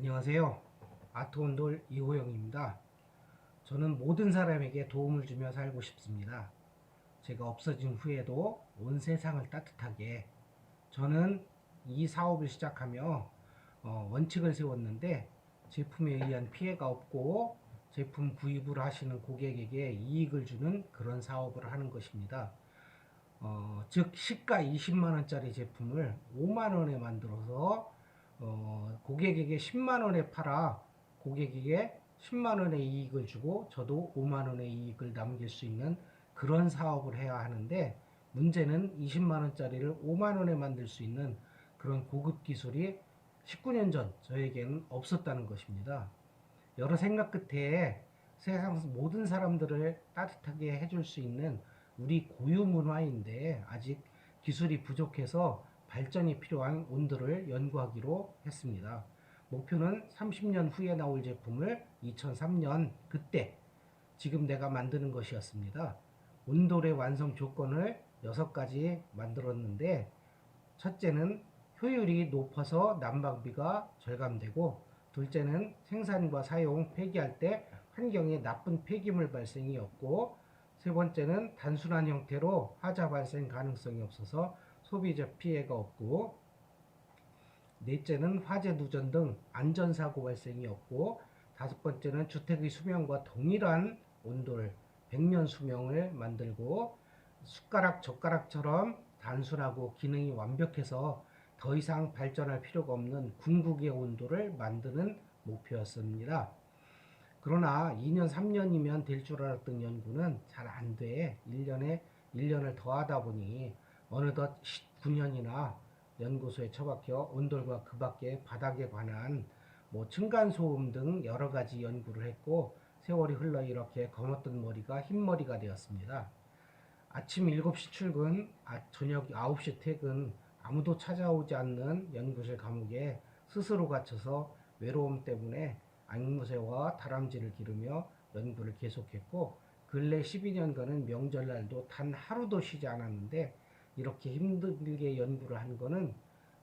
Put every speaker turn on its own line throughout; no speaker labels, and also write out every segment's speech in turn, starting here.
안녕하세요. 아트온돌 이호영입니다. 저는 모든 사람에게 도움을 주며 살고 싶습니다. 제가 없어진 후에도 온 세상을 따뜻하게. 저는 이 사업을 시작하며 원칙을 세웠는데, 제품에 의한 피해가 없고 제품 구입을 하시는 고객에게 이익을 주는 그런 사업을 하는 것입니다. 즉 시가 20만 원짜리 제품을 5만 원에 만들어서 고객에게 10만 원에 팔아 고객에게 10만 원의 이익을 주고 저도 5만 원의 이익을 남길 수 있는 그런 사업을 해야 하는데, 문제는 20만 원짜리를 5만 원에 만들 수 있는 그런 고급 기술이 19년 전 저에게는 없었다는 것입니다. 여러 생각 끝에 세상 모든 사람들을 따뜻하게 해줄 수 있는 우리 고유 문화인데, 아직 기술이 부족해서 발전이 필요한 온도를 연구하기로 했습니다. 목표는 30년 후에 나올 제품을 2003년 그때 지금 내가 만드는 것이었습니다. 온돌의 완성 조건을 6가지 만들었는데, 첫째는 효율이 높아서 난방비가 절감되고, 둘째는 생산과 사용, 폐기할 때 환경에 나쁜 폐기물 발생이 없고, 세 번째는 단순한 형태로 하자 발생 가능성이 없어서 소비자 피해가 없고, 넷째는 화재 누전 등 안전사고 발생이 없고, 다섯 번째는 주택의 수명과 동일한 온돌 100년 수명을 만들고, 숟가락 젓가락처럼 단순하고 기능이 완벽해서 더 이상 발전할 필요가 없는 궁극의 온도를 만드는 목표였습니다. 그러나 2년 3년이면 될 줄 알았던 연구는 잘 안 돼. 1년을 더 하다 보니 어느덧 19년이나 연구소에 처박혀 온돌과 그 밖의 바닥에 관한 층간소음 등 여러 가지 연구를 했고, 세월이 흘러 이렇게 검었던 머리가 흰머리가 되었습니다. 아침 7시 출근, 저녁 9시 퇴근, 아무도 찾아오지 않는 연구실 감옥에 스스로 갇혀서 외로움 때문에 앵무새와 다람쥐를 기르며 연구를 계속했고, 근래 12년간은 명절날도 단 하루도 쉬지 않았는데, 이렇게 힘들게 연구를 한 거는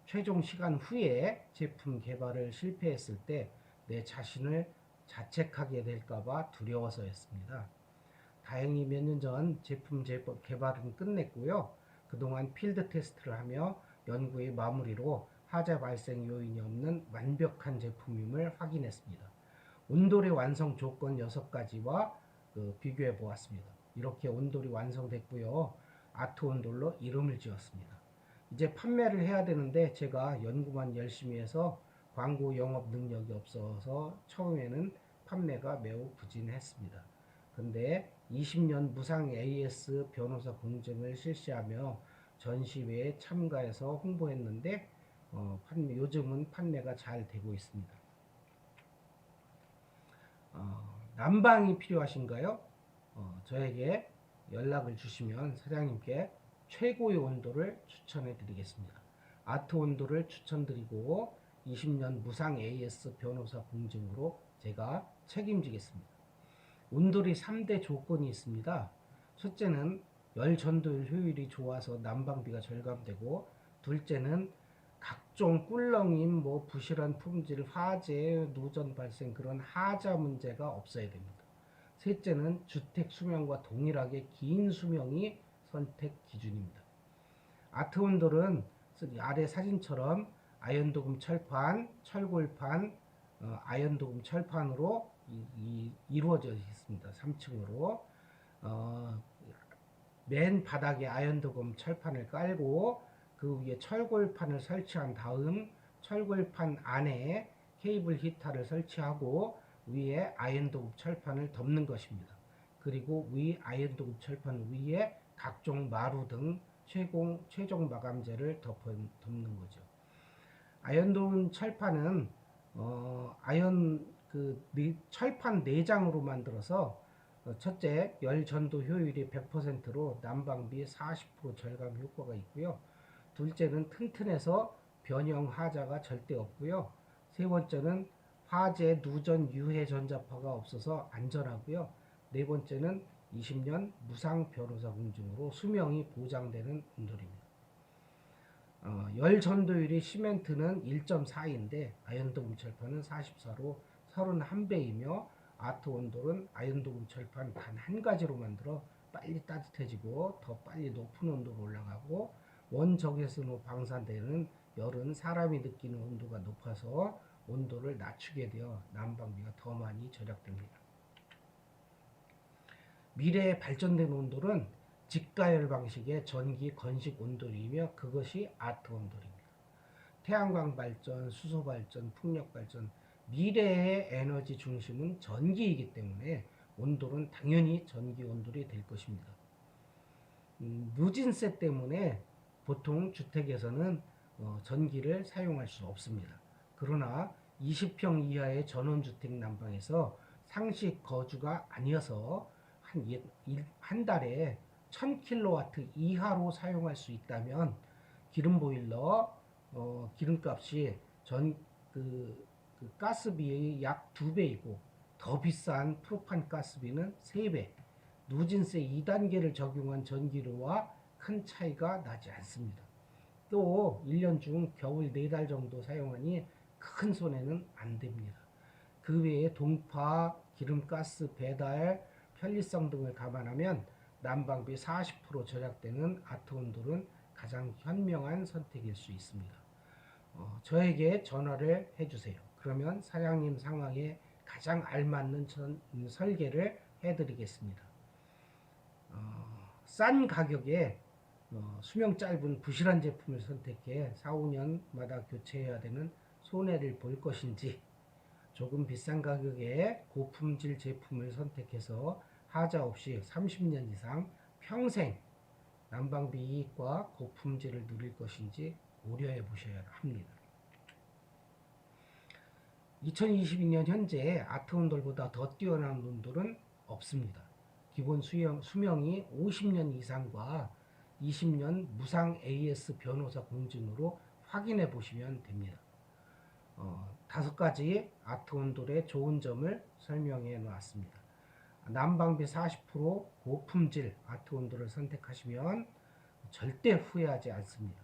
최종 시간 후에 제품 개발을 실패했을 때 내 자신을 자책하게 될까봐 두려워서였습니다. 다행히 몇 년 전 제품 개발은 끝냈고요. 그동안 필드 테스트를 하며 연구의 마무리로 하자 발생 요인이 없는 완벽한 제품임을 확인했습니다. 온돌의 완성 조건 6가지와 비교해 보았습니다. 이렇게 온돌이 완성됐고요. 아트 온돌로 이름을 지었습니다. 이제 판매를 해야 되는데, 제가 연구만 열심히 해서 광고 영업 능력이 없어서 처음에는 판매가 매우 부진했습니다. 근데 20년 무상 AS 변호사 공증을 실시하며 전시회에 참가해서 홍보했는데, 요즘은 판매가 잘 되고 있습니다. 난방이 필요하신가요? 저에게 연락을 주시면 사장님께 최고의 온도를 추천해 드리겠습니다. 아트 온도를 추천드리고 20년 무상 AS 변호사 공증으로 제가 책임지겠습니다. 온돌이 3대 조건이 있습니다. 첫째는 열 전도율 효율이 좋아서 난방비가 절감되고, 둘째는 각종 꿀렁임, 부실한 품질, 화재, 누전 발생 그런 하자 문제가 없어야 됩니다. 셋째는 주택 수명과 동일하게 긴 수명이 선택 기준입니다. 아트온돌은 아래 사진처럼 아연도금 철판, 철골판, 아연도금 철판으로 이루어져 있습니다. 3층으로 맨 바닥에 아연도금 철판을 깔고 그 위에 철골판을 설치한 다음 철골판 안에 케이블 히터를 설치하고 위에 아연도금 철판을 덮는 것입니다. 그리고 위 아연도금 철판 위에 각종 마루 등 최종 마감재를 덮는 거죠. 아연도금 철판은 철판 내장으로 만들어서, 첫째, 열 전도 효율이 100%로 난방비 40% 절감 효과가 있고요. 둘째는 튼튼해서 변형 하자가 절대 없고요. 세 번째는 화재, 누전, 유해 전자파가 없어서 안전하고요. 네 번째는 20년 무상 변호사 공증으로 수명이 보장되는 온돌입니다. 열 전도율이 시멘트는 1.4인데 아연도금 철판은 44로 31배이며 아트온돌은 아연도금 철판 단 한 가지로 만들어 빨리 따뜻해지고 더 빨리 높은 온도로 올라가고 원적외선으로 방사되는 열은 사람이 느끼는 온도가 높아서 온도를 낮추게 되어 난방비가 더 많이 절약됩니다. 미래에 발전된 온돌은 직가열 방식의 전기 건식 온돌이며 그것이 아트 온돌입니다. 태양광 발전, 수소 발전, 풍력 발전, 미래의 에너지 중심은 전기이기 때문에 온돌은 당연히 전기 온돌이 될 것입니다. 누진세 때문에 보통 주택에서는 전기를 사용할 수 없습니다. 그러나 20평 이하의 전원주택 난방에서 상식 거주가 아니어서 한 달에 1000kW 이하로 사용할 수 있다면 기름 보일러 기름값이 그 가스비의 약 2배이고 더 비싼 프로판 가스비는 3배, 누진세 2단계를 적용한 전기료와 큰 차이가 나지 않습니다. 또 1년 중 겨울 4달 정도 사용하니 큰 손해는 안 됩니다. 그 외에 동파, 기름가스 배달, 편리성 등을 감안하면 난방비 40% 절약되는 아트온돌은 가장 현명한 선택일 수 있습니다. 저에게 전화를 해주세요. 그러면 사장님 상황에 가장 알맞는 설계를 해드리겠습니다. 싼 가격에 수명 짧은 부실한 제품을 선택해 4, 5년마다 교체해야 되는 손해를 볼 것인지 조금 비싼 가격에 고품질 제품을 선택해서 하자 없이 30년 이상 평생 난방비 이익과 고품질을 누릴 것인지 고려해 보셔야 합니다. 2022년 현재 아트온돌보다 더 뛰어난 온돌은 없습니다. 기본 수명이 50년 이상과 20년 무상 AS 변호사 공증으로 확인해 보시면 됩니다. 5가지 아트온돌의 좋은 점을 설명해 놓았습니다. 난방비 40% 고품질 아트온돌을 선택하시면 절대 후회하지 않습니다.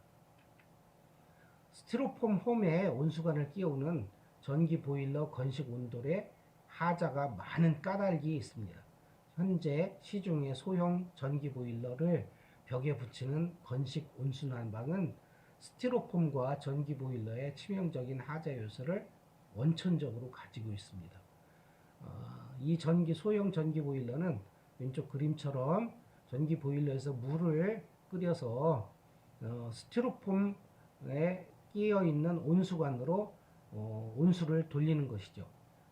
스티로폼 홈에 온수관을 끼우는 전기 보일러 건식 온돌에 하자가 많은 까닭이 있습니다. 현재 시중의 소형 전기 보일러를 벽에 붙이는 건식 온수 난방은 스티로폼과 전기 보일러의 치명적인 하자 요소를 원천적으로 가지고 있습니다. 이 소형 전기 보일러는 왼쪽 그림처럼 전기 보일러에서 물을 끓여서 스티로폼에 끼어 있는 온수관으로 온수를 돌리는 것이죠.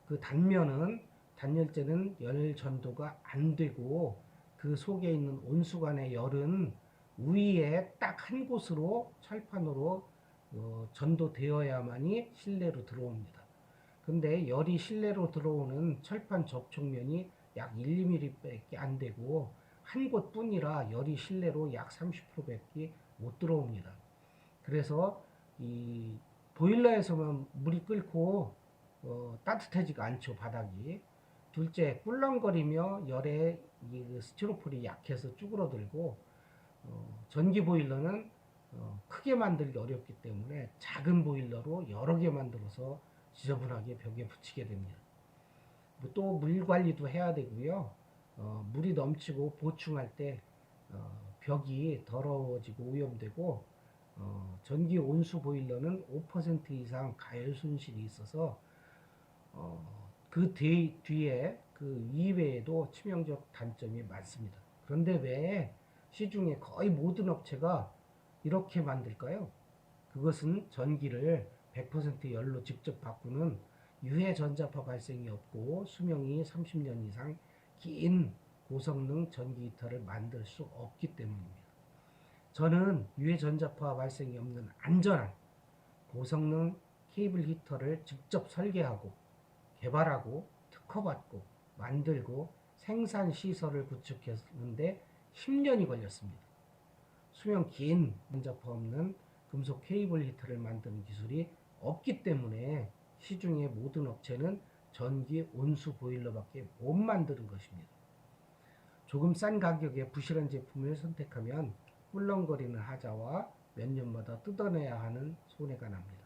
그 단열재는 열 전도가 안 되고 그 속에 있는 온수관의 열은 위에 딱 한 곳으로 철판으로 전도되어야만이 실내로 들어옵니다. 근데 열이 실내로 들어오는 철판 접촉면이 약 1, 2mm밖에 안 되고 한 곳뿐이라 열이 실내로 약 30%밖에 못 들어옵니다. 그래서 이 보일러에서만 물이 끓고 따뜻해지가 않죠, 바닥이. 둘째, 꿀렁거리며 열에 이 스티로폴이 약해서 쭈그러들고 전기 보일러는 크게 만들기 어렵기 때문에 작은 보일러로 여러 개 만들어서 지저분하게 벽에 붙이게 됩니다. 또 물 관리도 해야 되고요. 물이 넘치고 보충할 때 벽이 더러워지고 오염되고 전기 온수 보일러는 5% 이상 가열 손실이 있어서 그 뒤에 그 이외에도 치명적 단점이 많습니다. 그런데 왜 시중에 거의 모든 업체가 이렇게 만들까요? 그것은 전기를 100% 열로 직접 바꾸는 유해 전자파 발생이 없고 수명이 30년 이상 긴 고성능 전기 히터를 만들 수 없기 때문입니다. 저는 유해 전자파 발생이 없는 안전한 고성능 케이블 히터를 직접 설계하고 개발하고 특허받고 만들고 생산 시설을 구축했는데 10년이 걸렸습니다. 수명 긴 전자파 없는 금속 케이블 히터를 만드는 기술이 없기 때문에 시중의 모든 업체는 전기 온수 보일러밖에 못 만드는 것입니다. 조금 싼 가격에 부실한 제품을 선택하면 꿀렁거리는 하자와 몇 년마다 뜯어내야 하는 손해가 납니다.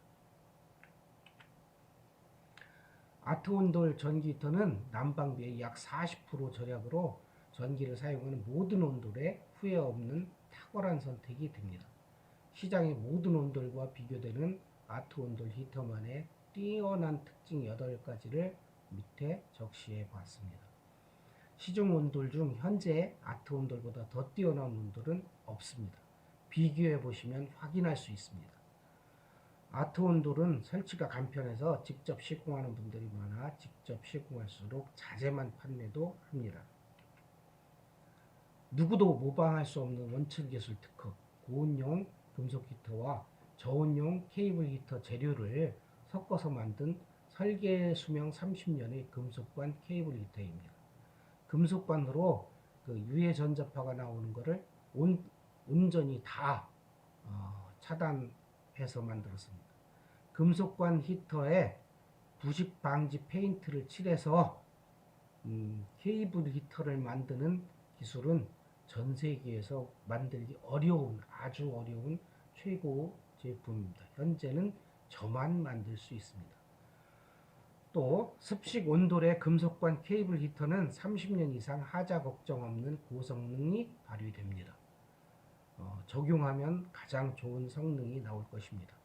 아트온돌 전기 히터는 난방비의 약 40% 절약으로 전기를 사용하는 모든 온돌에 후회 없는 탁월한 선택이 됩니다. 시장의 모든 온돌과 비교되는 아트온돌 히터만의 뛰어난 특징 8가지를 밑에 적시해 봤습니다. 시중 온돌 중 현재 아트온돌보다 더 뛰어난 온돌은 없습니다. 비교해 보시면 확인할 수 있습니다. 아트온돌은 설치가 간편해서 직접 시공하는 분들이 많아 직접 시공할수록 자재만 판매도 합니다. 누구도 모방할 수 없는 원천 기술 특허, 고온용 금속 히터와 저온용 케이블 히터 재료를 섞어서 만든 설계 수명 30년의 금속관 케이블 히터입니다. 금속관으로 그 유해 전자파가 나오는 것을 온전히 다 차단해서 만들었습니다. 금속관 히터에 부식 방지 페인트를 칠해서 케이블 히터를 만드는 기술은 전 세계에서 만들기 어려운, 아주 어려운 최고 제품입니다. 현재는 저만 만들 수 있습니다. 또 습식 온돌의 금속관 케이블 히터는 30년 이상 하자 걱정 없는 고성능이 발휘됩니다. 적용하면 가장 좋은 성능이 나올 것입니다.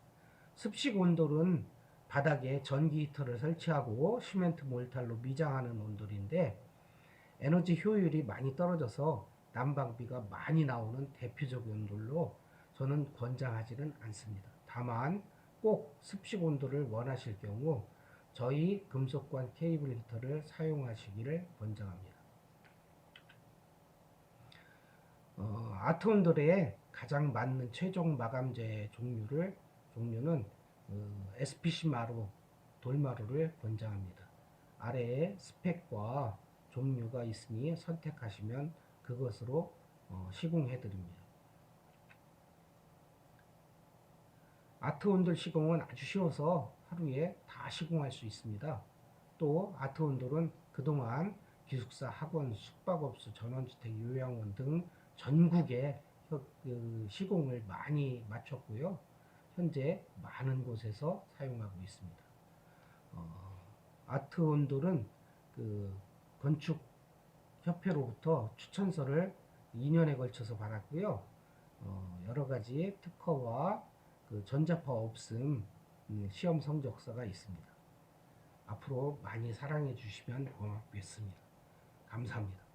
습식 온돌은 바닥에 전기 히터를 설치하고 시멘트 몰탈로 미장하는 온돌인데 에너지 효율이 많이 떨어져서 난방비가 많이 나오는 대표적인 온돌로 저는 권장하지는 않습니다. 다만 꼭 습식 온돌을 원하실 경우 저희 금속관 케이블 히터를 사용하시기를 권장합니다. 아트온돌에 가장 맞는 최종 마감재 종류는 SPC 마루, 돌마루를 권장합니다. 아래에 스펙과 종류가 있으니 선택하시면 그것으로 시공해 드립니다. 아트온돌 시공은 아주 쉬워서 하루에 다 시공할 수 있습니다. 또 아트온돌은 그동안 기숙사, 학원, 숙박업소, 전원주택, 요양원 등 전국에 시공을 많이 마쳤고요. 현재 많은 곳에서 사용하고 있습니다. 아트온돌은 그 건축협회로부터 추천서를 2년에 걸쳐서 받았고요. 여러 가지 특허와 그 전자파 없음 시험 성적서가 있습니다. 앞으로 많이 사랑해 주시면 고맙겠습니다. 감사합니다.